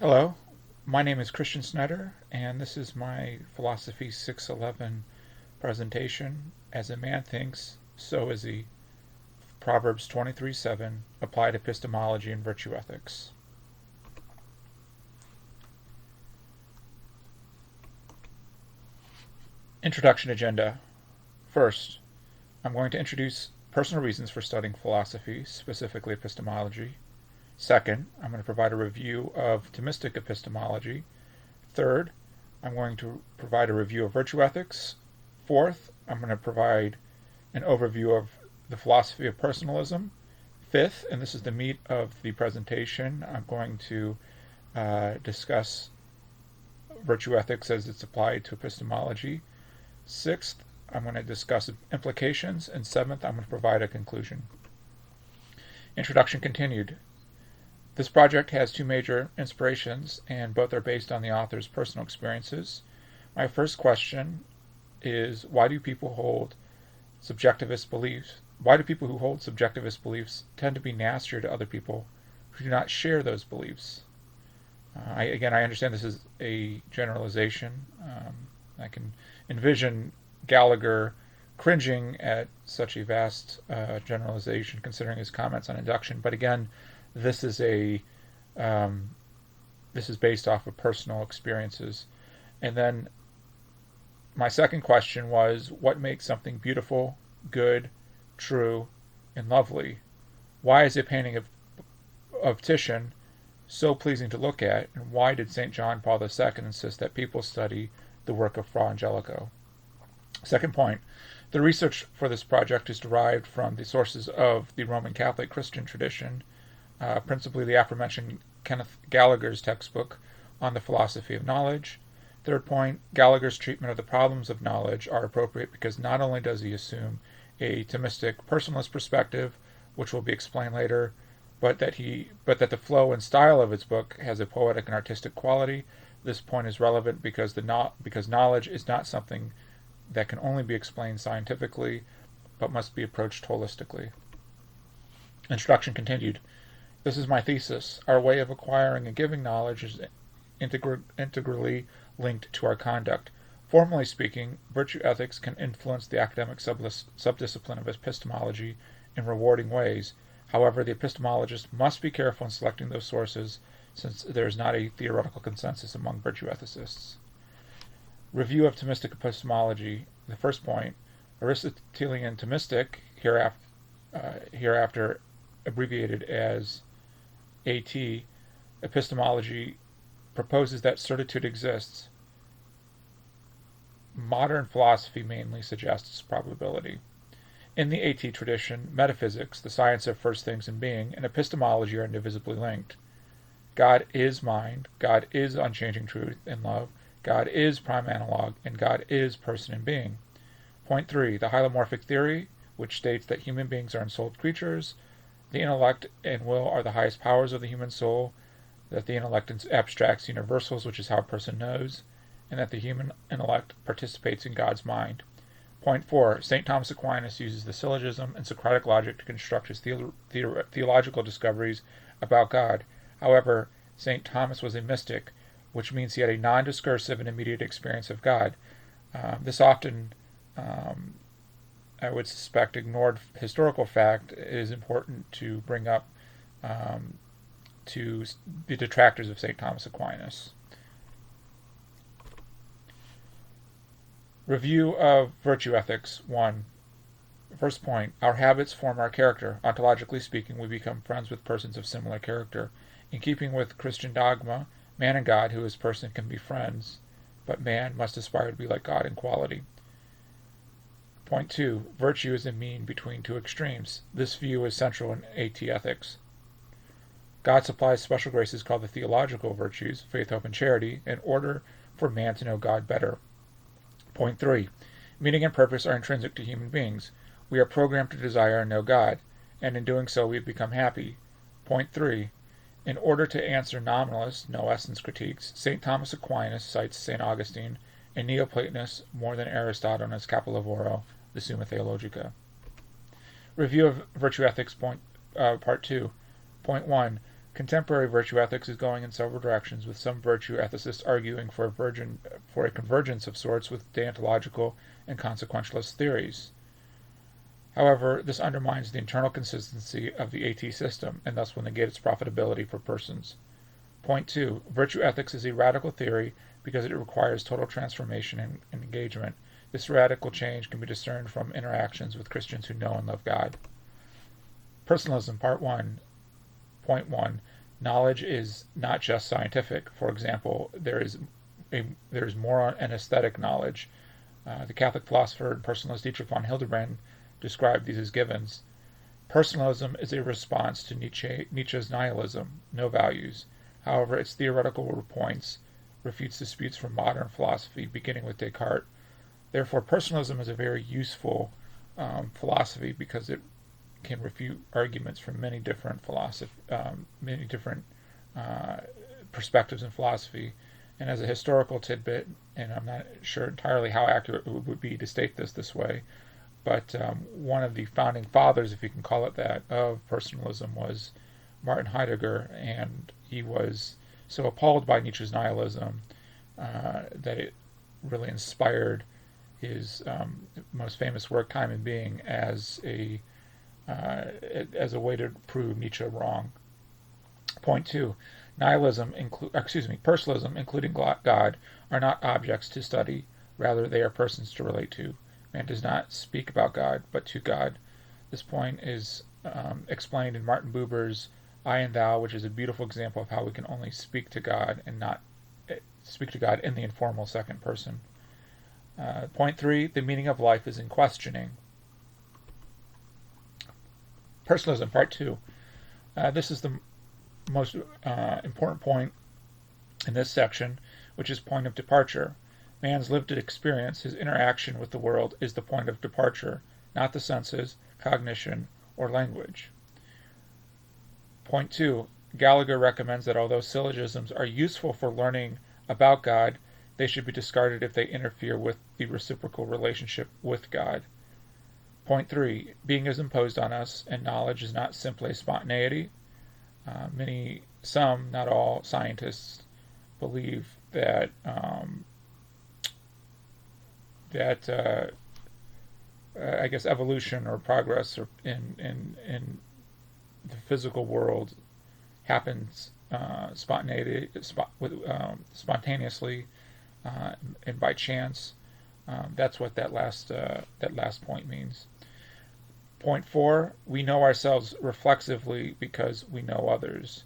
Hello, my name is Christian Snyder, and this is my Philosophy 611 presentation. As a man thinks, so is he. Proverbs 23:7, Applied Epistemology and Virtue Ethics. Introduction agenda. First, I'm going to introduce personal reasons for studying philosophy, specifically epistemology. Second, I'm going to provide a review of Thomistic epistemology. Third, I'm going to provide a review of virtue ethics. Fourth, I'm going to provide an overview of the philosophy of personalism. Fifth, and this is the meat of the presentation, I'm going to discuss virtue ethics as it's applied to epistemology. Sixth, I'm going to discuss implications. And seventh, I'm going to provide a conclusion. Introduction continued. This project has two major inspirations, and both are based on the author's personal experiences. My first question is, why do people who hold subjectivist beliefs tend to be nastier to other people who do not share those beliefs? I understand this is a generalization. I can envision Gallagher cringing at such a vast generalization, considering his comments on induction. But again, this is based off of personal experiences. And then my second question was, what makes something beautiful, good, true, and lovely? Why is a painting of Titian so pleasing to look at, and why did St. John Paul II insist that people study the work of Fra Angelico? Second point, the research for this project is derived from the sources of the Roman Catholic Christian tradition, principally the aforementioned Kenneth Gallagher's textbook on the philosophy of knowledge. Third point, Gallagher's treatment of the problems of knowledge are appropriate because not only does he assume a Thomistic personalist perspective, which will be explained later, but that the flow and style of his book has a poetic and artistic quality. This point is relevant because knowledge is not something that can only be explained scientifically, but must be approached holistically. Introduction continued. This is my thesis. Our way of acquiring and giving knowledge is integrally linked to our conduct. Formally speaking, virtue ethics can influence the academic subdiscipline of epistemology in rewarding ways. However, the epistemologist must be careful in selecting those sources, since there is not a theoretical consensus among virtue ethicists. Review of Thomistic epistemology. The first point, Aristotelian Thomistic, hereafter abbreviated as AT, epistemology proposes that certitude exists. Modern philosophy mainly suggests probability. In the AT tradition, metaphysics, the science of first things in being, and epistemology are indivisibly linked. God is mind, God is unchanging truth and love, God is prime analog, and God is person and being. Point 3, the hylomorphic theory, which states that human beings are ensouled creatures, the intellect and will are the highest powers of the human soul, that the intellect abstracts universals, which is how a person knows, and that the human intellect participates in God's mind. Point 4, St. Thomas Aquinas uses the syllogism and Socratic logic to construct his theological discoveries about God. However, St. Thomas was a mystic, which means he had a non-discursive and immediate experience of God. This often, I would suspect, ignored historical fact is important to bring up to the detractors of St. Thomas Aquinas. Review of virtue ethics. 1. First point, our habits form our character. Ontologically speaking, we become friends with persons of similar character. In keeping with Christian dogma, man and God, who is person, can be friends, but man must aspire to be like God in quality. Point 2, virtue is a mean between two extremes. This view is central in AT ethics. God supplies special graces called the theological virtues, faith, hope, and charity, in order for man to know God better. Point 3, meaning and purpose are intrinsic to human beings. We are programmed to desire and know God, and in doing so we become happy. Point 4, in order to answer nominalist, no essence critiques, St. Thomas Aquinas cites St. Augustine, a Neoplatonist more than Aristotle in his Capolavoro, the Summa Theologica. Review of Virtue Ethics, Part 2. Point 1. Contemporary virtue ethics is going in several directions, with some virtue ethicists arguing for a convergence of sorts with deontological and consequentialist theories. However, this undermines the internal consistency of the AT system, and thus will negate its profitability for persons. Point 2. Virtue ethics is a radical theory because it requires total transformation and engagement. This radical change can be discerned from interactions with Christians who know and love God. Personalism, Part 1. Point 1. Knowledge is not just scientific. For example, there is moral and aesthetic knowledge. The Catholic philosopher and personalist Dietrich von Hildebrand described these as givens. Personalism is a response to Nietzsche's nihilism, no values. However, its theoretical points refutes disputes from modern philosophy, beginning with Descartes. Therefore, personalism is a very useful philosophy because it can refute arguments from many different perspectives in philosophy. And as a historical tidbit, and I'm not sure entirely how accurate it would be to state this way, but one of the founding fathers, if you can call it that, of personalism was Martin Heidegger, and he was so appalled by Nietzsche's nihilism that it really inspired his most famous work, Time and Being, as a way to prove Nietzsche wrong. Point 2. Personalism, including God, are not objects to study. Rather, they are persons to relate to. Man does not speak about God, but to God. This point is explained in Martin Buber's I and Thou, which is a beautiful example of how we can only speak to God and not speak to God in the informal second person. Point 3. The meaning of life is in questioning. Personalism, Part 2. This is the most important point in this section, which is point of departure. Man's lived experience, his interaction with the world, is the point of departure, not the senses, cognition, or language. Point 2. Gallagher recommends that although syllogisms are useful for learning about God, they should be discarded if they interfere with the reciprocal relationship with God. Point 3. Being is imposed on us, and knowledge is not simply spontaneity. Some, not all, scientists believe that I guess evolution or progress or in the physical world happens spontaneously and by chance. That's what that last point means. Point 4, we know ourselves reflexively because we know others.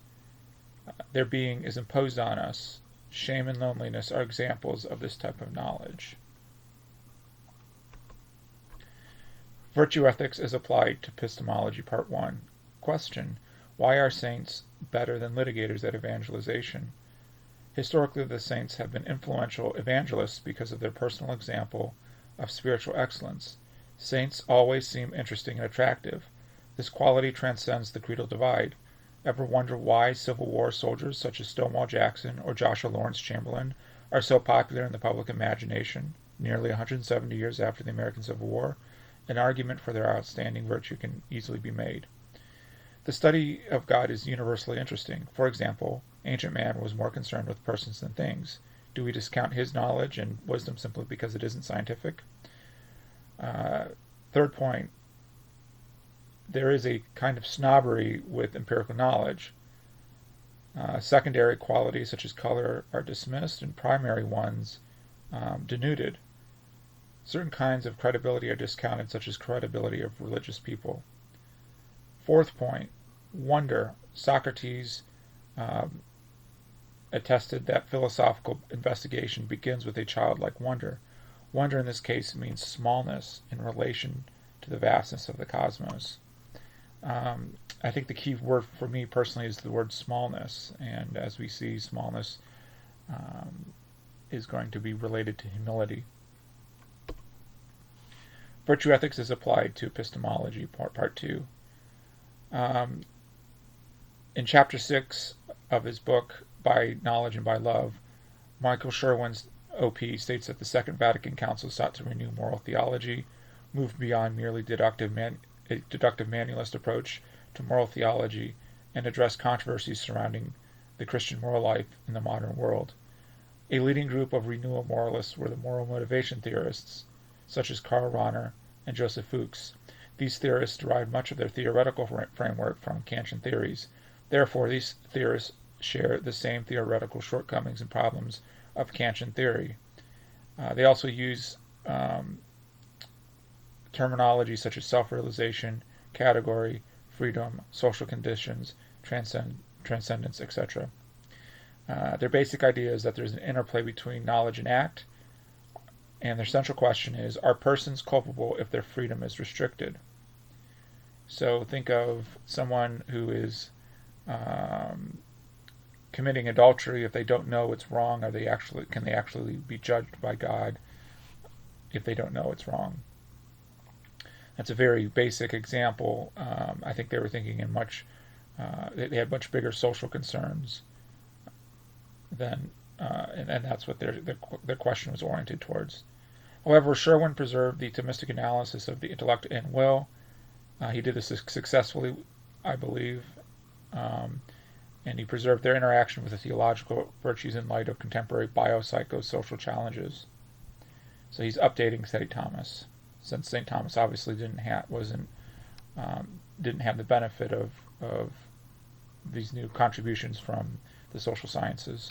Their being is imposed on us. Shame and loneliness are examples of this type of knowledge. Virtue ethics is applied to epistemology, Part 1. Question: why are saints better than litigators at evangelization? Historically, the saints have been influential evangelists because of their personal example of spiritual excellence. Saints always seem interesting and attractive. This quality transcends the creedal divide. Ever wonder why Civil War soldiers such as Stonewall Jackson or Joshua Lawrence Chamberlain are so popular in the public imagination, nearly 170 years after the American Civil War? An argument for their outstanding virtue can easily be made. The study of God is universally interesting. For example, ancient man was more concerned with persons than things. Do we discount his knowledge and wisdom simply because it isn't scientific? Third point, there is a kind of snobbery with empirical knowledge. Secondary qualities such as color are dismissed and primary ones denuded. Certain kinds of credibility are discounted, such as credibility of religious people. Fourth point, wonder. Socrates attested that philosophical investigation begins with a childlike wonder. Wonder in this case means smallness in relation to the vastness of the cosmos. I think the key word for me personally is the word smallness, and as we see, smallness is going to be related to humility. Virtue ethics is applied to epistemology, part 2. In chapter 6 of his book, By Knowledge and by Love, Michael Sherwin's OP states that the Second Vatican Council sought to renew moral theology, moved beyond merely a deductive manualist approach to moral theology, and address controversies surrounding the Christian moral life in the modern world. A leading group of renewal moralists were the moral motivation theorists, such as Karl Rahner and Joseph Fuchs. These theorists derived much of their theoretical framework from Kantian theories. Therefore, these theorists share the same theoretical shortcomings and problems of Kantian theory. They also use terminology such as self-realization, category, freedom, social conditions, transcendence, etc. Their basic idea is that there's an interplay between knowledge and act, and their central question is, are persons culpable if their freedom is restricted? So think of someone who is committing adultery. If they don't know it's wrong, can they actually be judged by God if they don't know it's wrong? That's a very basic example. I think they were thinking in they had much bigger social concerns than, and that's what their question was oriented towards. However, Sherwin preserved the Thomistic analysis of the intellect and will. He did this successfully, I believe, and he preserved their interaction with the theological virtues in light of contemporary biopsychosocial challenges. So he's updating St. Thomas, since St. Thomas obviously didn't have the benefit of these new contributions from the social sciences.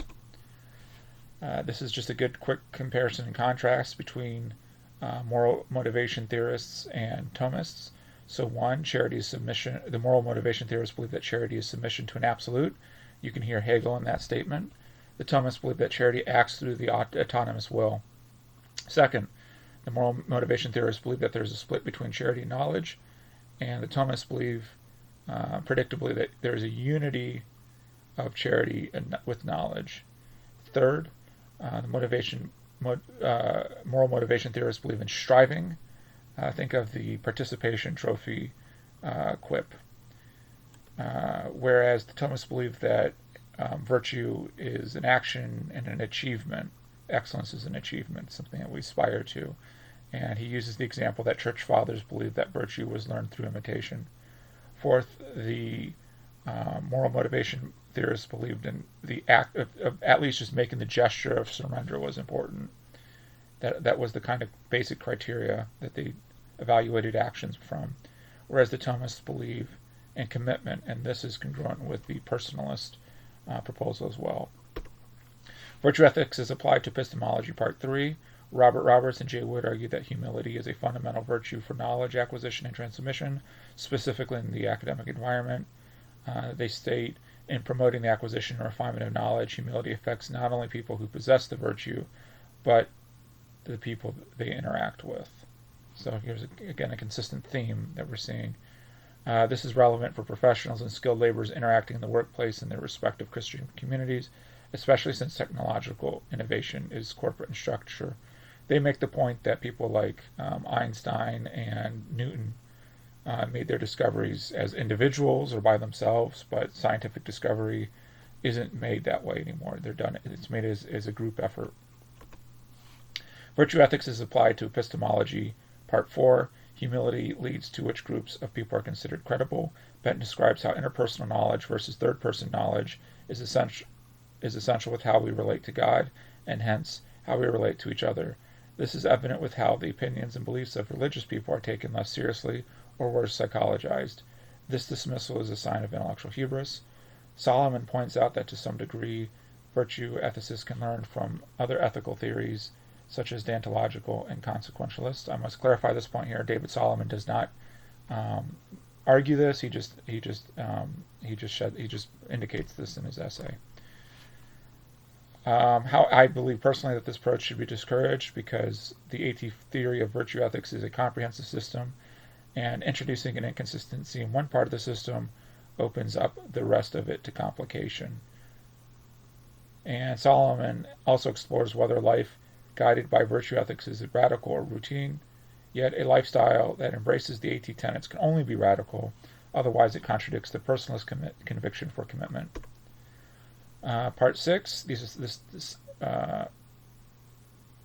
This is just a good quick comparison and contrast between moral motivation theorists and Thomists. So one, charity is submission. The moral motivation theorists believe that charity is submission to an absolute. You can hear Hegel in that statement. The Thomists believe that charity acts through the autonomous will. Second, the moral motivation theorists believe that there's a split between charity and knowledge, and the Thomists believe, predictably, that there is a unity of charity with knowledge. Third, the moral motivation theorists believe in striving. Think of the participation trophy quip. Whereas the Thomists believe that virtue is an action and an achievement. Excellence is an achievement, something that we aspire to. And he uses the example that church fathers believed that virtue was learned through imitation. Fourth, the moral motivation theorists believed in the act of at least just making the gesture of surrender was important. That was the kind of basic criteria that they evaluated actions from. Whereas the Thomists believe in commitment, and this is congruent with the personalist proposal as well. Virtue ethics is applied to epistemology, part 3. Robert Roberts and Jay Wood argue that humility is a fundamental virtue for knowledge acquisition and transmission, specifically in the academic environment. They state, in promoting the acquisition and refinement of knowledge, humility affects not only people who possess the virtue, but the people they interact with. So here's, again, a consistent theme that we're seeing. This is relevant for professionals and skilled laborers interacting in the workplace in their respective Christian communities, especially since technological innovation is corporate in structure. They make the point that people like Einstein and Newton made their discoveries as individuals or by themselves, but scientific discovery isn't made that way anymore. It's made as a group effort. Virtue ethics is applied to epistemology, part 4. Humility leads to which groups of people are considered credible. Benton describes how interpersonal knowledge versus third-person knowledge is essential with how we relate to God, and hence how we relate to each other. This is evident with how the opinions and beliefs of religious people are taken less seriously or worse, psychologized. This dismissal is a sign of intellectual hubris. Solomon points out that to some degree, virtue ethicists can learn from other ethical theories, such as deontological and consequentialist. I must clarify this point here. David Solomon does not argue this. He just indicates this in his essay. How I believe personally that this approach should be discouraged, because the AT theory of virtue ethics is a comprehensive system, and introducing an inconsistency in one part of the system opens up the rest of it to complication. And Solomon also explores whether life guided by virtue ethics is radical or routine, yet a lifestyle that embraces the AT tenets can only be radical, otherwise it contradicts the personalist conviction for commitment. Part 6,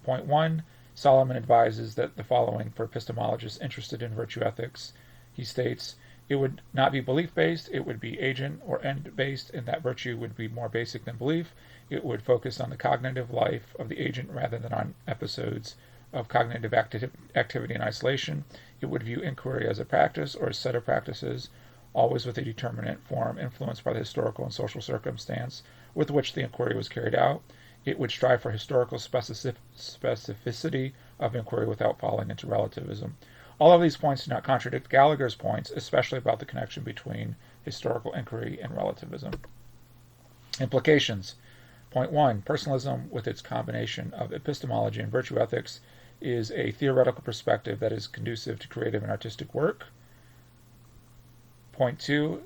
point 1, Solomon advises that the following for epistemologists interested in virtue ethics. He states, It would not be belief-based, it would be agent or end-based, and that virtue would be more basic than belief. It would focus on the cognitive life of the agent rather than on episodes of cognitive activity in isolation. It would view inquiry as a practice or a set of practices, always with a determinate form influenced by the historical and social circumstance with which the inquiry was carried out. It would strive for historical specificity of inquiry without falling into relativism. All of these points do not contradict Gallagher's points, especially about the connection between historical inquiry and relativism. Implications. Point 1. Personalism, with its combination of epistemology and virtue ethics, is a theoretical perspective that is conducive to creative and artistic work. Point 2.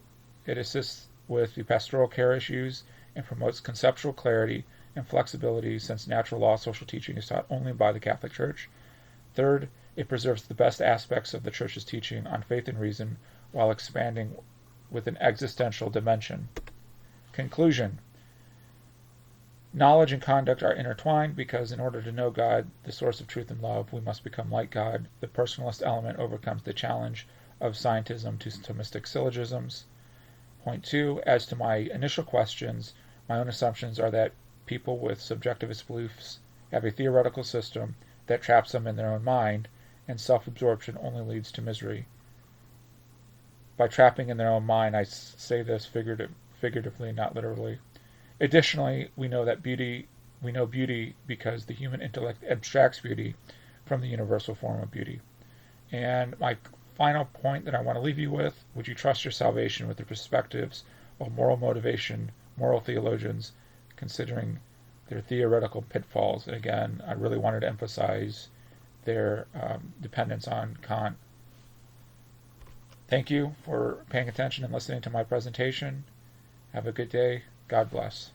It assists with the pastoral care issues and promotes conceptual clarity and flexibility, since natural law social teaching is taught only by the Catholic Church. Third, it preserves the best aspects of the Church's teaching on faith and reason while expanding with an existential dimension. Conclusion. Knowledge and conduct are intertwined because in order to know God, the source of truth and love, we must become like God. The personalist element overcomes the challenge of scientism to Thomistic syllogisms. Point 2. As to my initial questions, my own assumptions are that people with subjectivist beliefs have a theoretical system that traps them in their own mind, and self-absorption only leads to misery. By trapping in their own mind, I say this figuratively, not literally. Additionally, we know beauty because the human intellect abstracts beauty from the universal form of beauty. And my final point that I want to leave you with, would you trust your salvation with the perspectives of moral motivation, moral theologians, considering their theoretical pitfalls? And again, I really wanted to emphasize their dependence on Kant. Thank you for paying attention and listening to my presentation. Have a good day. God bless.